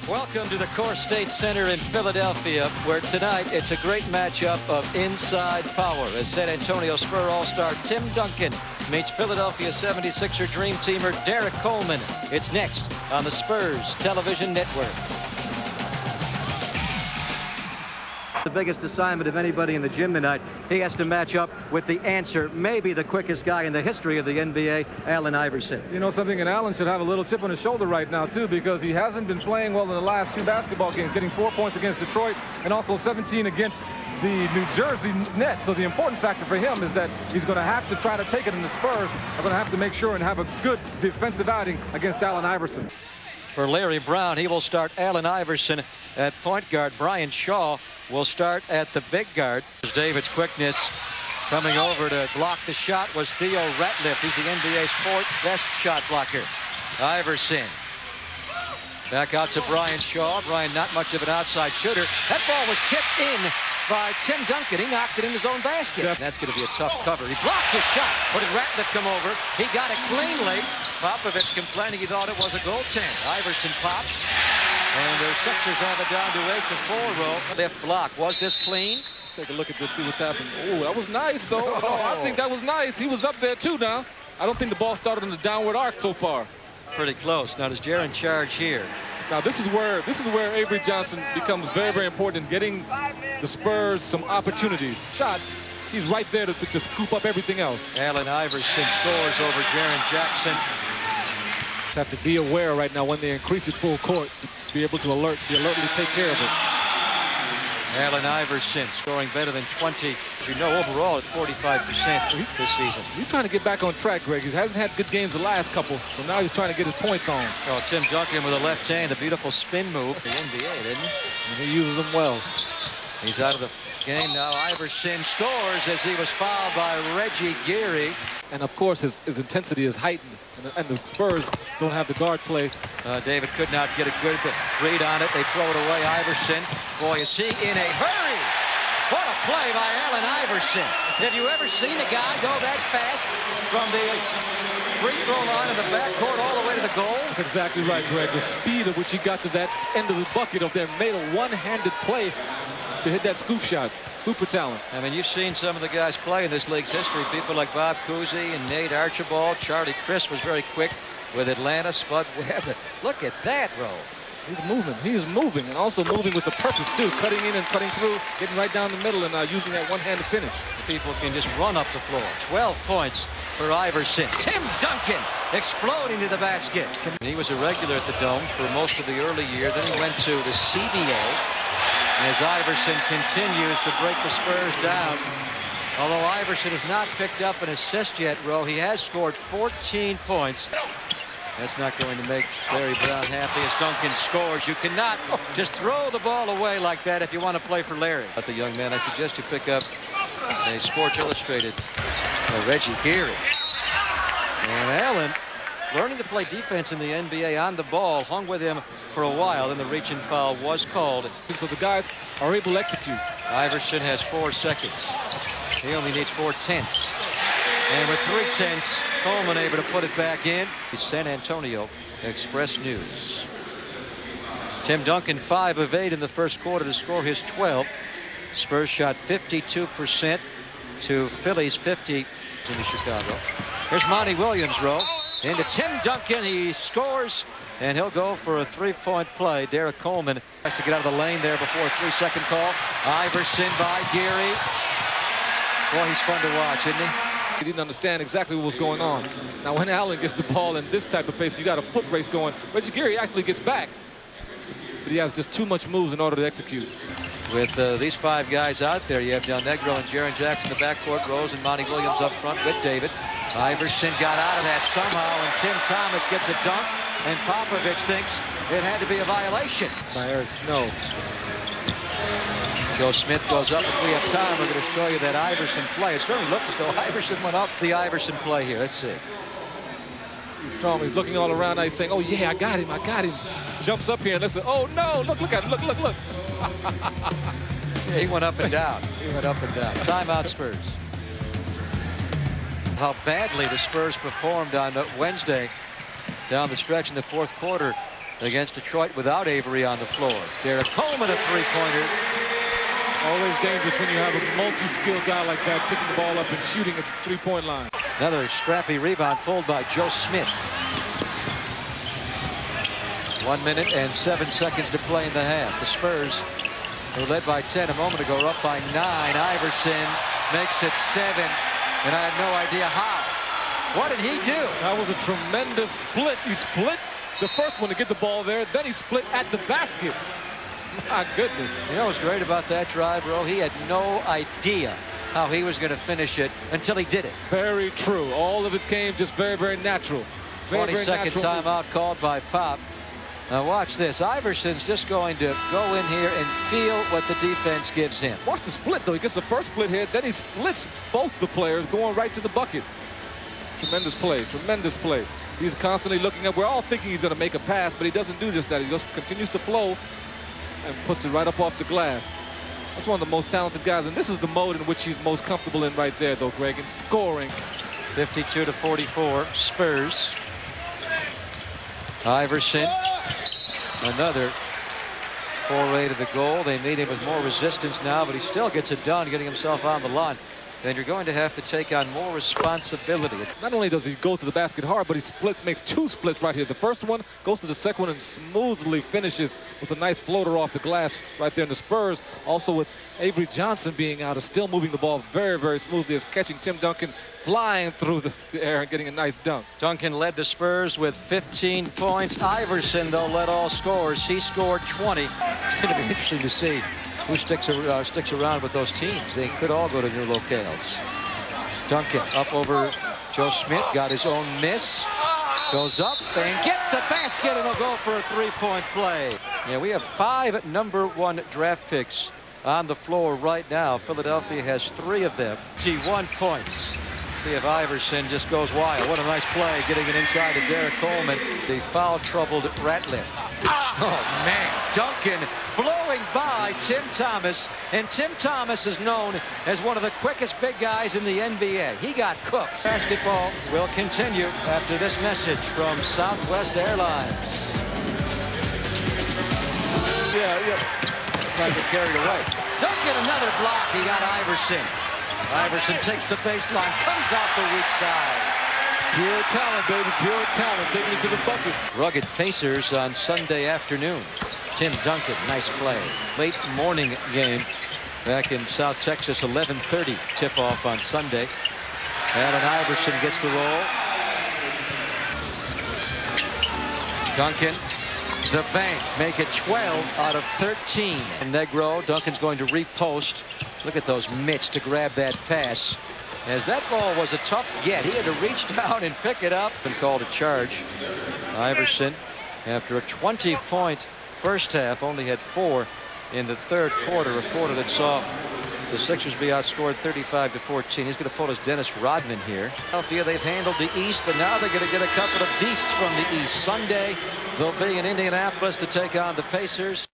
Welcome to the Core State Center in Philadelphia, where tonight it's a great matchup of inside power as San Antonio Spur All-Star Tim Duncan meets Philadelphia 76er Dream Teamer Derek Coleman. It's next on the Spurs Television Network. The biggest assignment of anybody in the gym tonight. He has to match up with the answer, maybe the quickest guy in the history of the NBA, Allen Iverson. You know something, and Allen should have a little chip on his shoulder right now, too, because he hasn't been playing well in the last two basketball games, getting 4 points against Detroit and also 17 against the New Jersey Nets. So the important factor for him is that he's going to have to try to take it, and the Spurs are going to have to make sure and have a good defensive outing against Allen Iverson. For Larry Brown, he will start Allen Iverson at point guard. Brian Shaw will start at the big guard. David's quickness coming over to block the shot was Theo Ratliff. He's the NBA's fourth best shot blocker. Iverson back out to Brian Shaw. Brian not much of an outside shooter. That ball was tipped in by Tim Duncan. He knocked it in his own basket. Yep. That's going to be a tough cover. He blocked his shot. But did Ratliff come over? He got it cleanly. Popovich complaining he thought it was a goaltend. Iverson pops. And the Sixers have it down to 8-4 roll. Left block. Was this clean? Let's take a look at this, see what's happening. Oh, that was nice, though. Oh, I think that was nice. He was up there, too, now. I don't think the ball started in the downward arc so far. Pretty close. Now, does Jaren charge here? Now, this is where Avery Johnson becomes very, very important in getting the Spurs some opportunities. Shots. He's right there to scoop up everything else. Allen Iverson scores over Jaren Jackson. Just have to be aware right now when they increase it full court to be able to alertly take care of it. Allen Iverson scoring better than 20. As you know, overall, it's 45% this season. He's trying to get back on track, Greg. He hasn't had good games the last couple, so now he's trying to get his points on. Oh, Tim Duncan with a left hand, a beautiful spin move. The NBA, didn't he? And he uses them well. He's out of the game now. Iverson scores as he was fouled by Reggie Geary. And, of course, his intensity is heightened. And the Spurs don't have the guard play. David could not get a good read on it. They throw it away. Iverson. Boy, is he in a hurry. What a play by Allen Iverson. Have you ever seen a guy go that fast from the free throw line in the backcourt all the way to the goal? That's exactly right, Greg. The speed at which he got to that end of the bucket up there made a one-handed play to hit that scoop shot. Super talent. I mean, you've seen some of the guys play in this league's history. People like Bob Cousy and Nate Archibald. Charlie Crist was very quick with Atlanta. Spud Webb. Look at that roll. He's moving. He's moving, and also moving with a purpose, too. Cutting in and cutting through, getting right down the middle, and using that one-handed finish. People can just run up the floor. 12 points for Iverson. Tim Duncan exploding to the basket. He was a regular at the Dome for most of the early year. Then he went to the CBA. As Iverson continues to break the Spurs down. Although Iverson has not picked up an assist yet, Ro, he has scored 14 points. That's not going to make Larry Brown happy as Duncan scores. You cannot just throw the ball away like that if you want to play for Larry. But the young man, I suggest you pick up a Sports Illustrated Reggie Geary. And Allen, learning to play defense in the NBA on the ball, hung with him for a while, and the reach and foul was called. So the guys are able to execute. Iverson has 4 seconds. He only needs 4 tenths. And with 3 tenths, Coleman able to put it back in. San Antonio Express News. Tim Duncan 5 of 8 in the first quarter to score his 12. Spurs shot 52% to Philly's 50 in the Chicago. Here's Monty Williams, Ro. Into Tim Duncan, he scores, and he'll go for a 3-point play. Derek Coleman has to get out of the lane there before a 3-second call. Iverson by Geary. Boy, he's fun to watch, isn't he? He didn't understand exactly what was going on. Now, when Allen gets the ball in this type of pace, you got a foot race going. Reggie Geary actually gets back, but he has just too much moves in order to execute. With these 5 guys out there, you have Del Negro and Jaren Jackson in the backcourt, Rose and Monty Williams up front with David. Iverson got out of that somehow, and Tim Thomas gets a dunk, and Popovich thinks it had to be a violation. By Eric Snow. Joe Smith goes up. If we have time, we're going to show you that Iverson play. It certainly looked as though Iverson went up. The Iverson play here. Let's see. He's strong. He's looking all around now. He's saying, oh, yeah, I got him. I got him. Jumps up here and listen. Oh, no. Look at him. Look. He went up and down. He went up and down. Timeout, Spurs. How badly the Spurs performed on Wednesday down the stretch in the fourth quarter. against Detroit without Avery on the floor. Derek Coleman, a three-pointer. Always dangerous when you have a multi-skilled guy like that picking the ball up and shooting at the three-point line. Another scrappy rebound pulled by Joe Smith. 1 minute and 7 seconds to play in the half. The Spurs, who led by 10 a moment ago, are up by 9. Iverson makes it 7, and I have no idea how. What did he do? That was a tremendous split. He split the first one to get the ball there, then he split at the basket. My goodness. You know what's great about that drive, bro? He had no idea how he was going to finish it until he did it. Very true. All of it came just very, very natural. 20-second timeout called by Pop. Now watch this. Iverson's just going to go in here and feel what the defense gives him. Watch the split, though. He gets the first split here, then he splits both the players going right to the bucket. Tremendous play. Tremendous play. He's constantly looking up. We're all thinking he's going to make a pass, but he doesn't do just that. He just continues to flow and puts it right up off the glass. That's one of the most talented guys, and this is the mode in which he's most comfortable in right there, though, Greg, in scoring. 52-44, Spurs. Iverson, another foray to the goal. They meet him with more resistance now, but he still gets it done, getting himself on the line. And you're going to have to take on more responsibility. Not only does he go to the basket hard, but he splits, makes 2 splits right here. The first one goes to the second one and smoothly finishes with a nice floater off the glass right there in the Spurs. Also with Avery Johnson being out, is still moving the ball very, very smoothly, is catching Tim Duncan flying through the air and getting a nice dunk. Duncan led the Spurs with 15 points. Iverson, though, led all scorers. He scored 20. It's going to be interesting to see who sticks around with those teams. They could all go to new locales. Duncan up over Joe Smith, got his own miss, goes up and gets the basket, and will go for a three-point play. Yeah, we have 5 #1 draft picks on the floor right now. Philadelphia has 3 of them. 1 points. See if Iverson just goes wild. What a nice play, getting it inside to Derek Coleman. The foul-troubled Ratliff. Oh, man. Duncan blowing by Tim Thomas, and Tim Thomas is known as one of the quickest big guys in the NBA. He got cooked. Basketball will continue after this message from Southwest Airlines. Yeah. Let's not get carried away. Duncan, another block. He got Iverson. Iverson takes the baseline, comes out the weak side. Pure talent, baby, pure talent, taking it to the bucket. Rugged Pacers on Sunday afternoon. Tim Duncan, nice play. Late morning game back in South Texas, 11:30 tip-off on Sunday. Allen Iverson gets the roll. Duncan, the bank, make it 12 out of 13. And Negro, Duncan's going to repost. Look at those mitts to grab that pass. As that ball was a tough get, he had to reach down and pick it up and called a charge. Iverson, after a 20-point first half, only had 4 in the third quarter, a quarter that saw the Sixers be outscored 35-14. He's going to pull his Dennis Rodman here. Philadelphia, they've handled the East, but now they're going to get a couple of beasts from the East. Sunday, they'll be in Indianapolis to take on the Pacers.